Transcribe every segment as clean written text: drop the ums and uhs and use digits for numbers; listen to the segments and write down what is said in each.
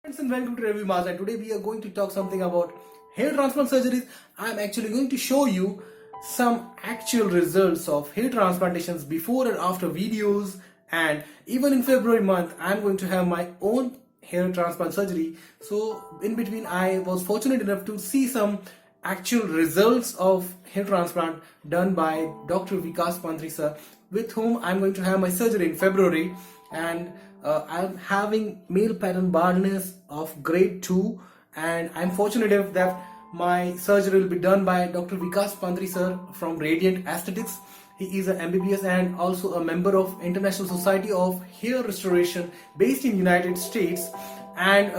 Friends and welcome to VIkas, and today we are going to talk something about hair transplant surgeries. I'm actually going to show you some actual results of hair transplantations before and after videos, and even in February month I'm going to have my own hair transplant surgery. So in between I was fortunate enough to see some actual results of hair transplant done by Dr. VIkas Panthri sir, with whom I'm going to have my surgery in February. And I'm having male pattern baldness of grade 2, and I'm fortunate enough that my surgery will be done by Dr. Vikas Panthri sir from Radiant Aesthetics. He is an MBBS and also a member of International Society of Hair Restoration based in United States, and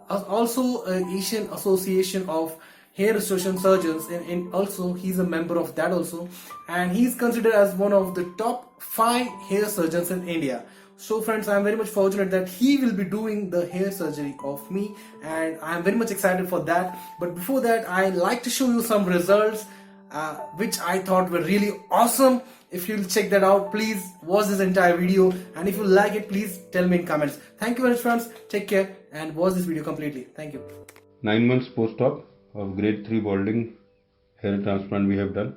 also Asian Association of Hair Restoration Surgeons, and also he's a member of that also, and he's considered as one of the top 5 hair surgeons in India. So friends, I am very much fortunate that he will be doing the hair surgery of me, and I am very much excited for that. But before that, I like to show you some results which I thought were really awesome. If you'll check that out, please watch this entire video, and if you like it, please tell me in comments. Thank you very much friends, take care and watch this video completely. Thank you. 9 months post-op of grade 3 balding hair transplant we have done.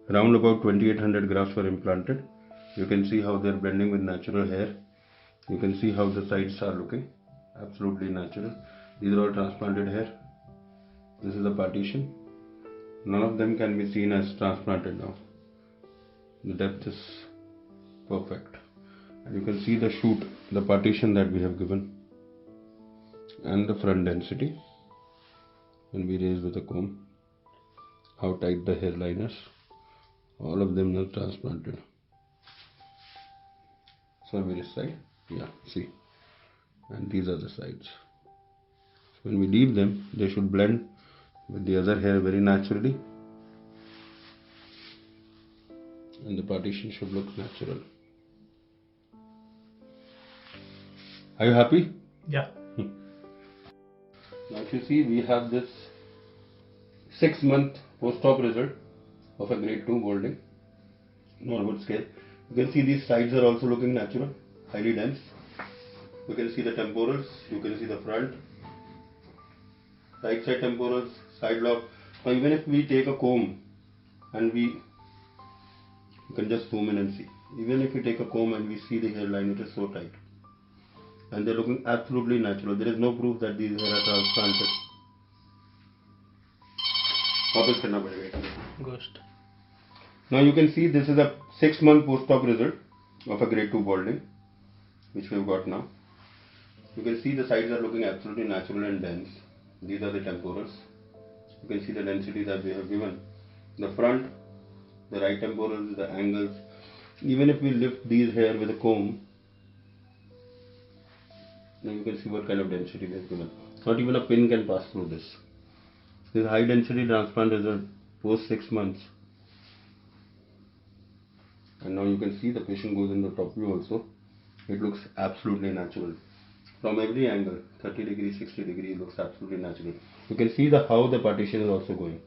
Around about 2800 grafts were implanted. You can see how they are blending with natural hair. You can see how the sides are looking absolutely natural. These are all transplanted hair. This is the partition. None of them can be seen as transplanted now. The depth is perfect, and you can see the shoot, the partition that we have given, and the front density when we raise with a comb, how tight the hairline is. All of them are transplanted. So this side, yeah, see, and these are the sides. So when we leave them, they should blend with the other hair very naturally, and the partition should look natural. Are you happy? Yeah. Now if you see, we have this 6-month post-op result of a grade 2 balding, Norwood scale. You can see these sides are also looking natural, highly dense. You can see the temporals, you can see the front, right side temporals, side lock. Now even if we take a comb and you can just zoom in and see. Even if we take a comb and we see the hairline, it is so tight. And they are looking absolutely natural. There is no proof that these hair are transplanted. Ghost. Now you can see this is a 6-month post-op result of a grade 2 balding, which we have got now. You can see the sides are looking absolutely natural and dense. These are the temporals. You can see the density that we have given. The front, the right temporals, the angles. Even if we lift these hair with a comb, now you can see what kind of density we have given. Not even a pin can pass through this. This is high density transplant result post 6 months. And now you can see the patient goes in the top view also. It looks absolutely natural. From every angle, 30 degrees, 60 degrees, it looks absolutely natural. You can see how the partition is also going.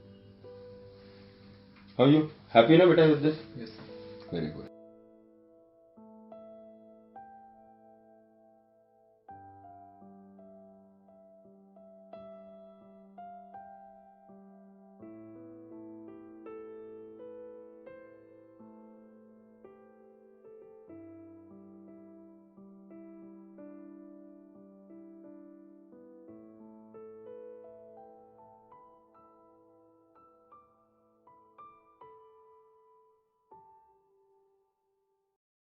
How are you? Happy now beta with this? Yes. Very good.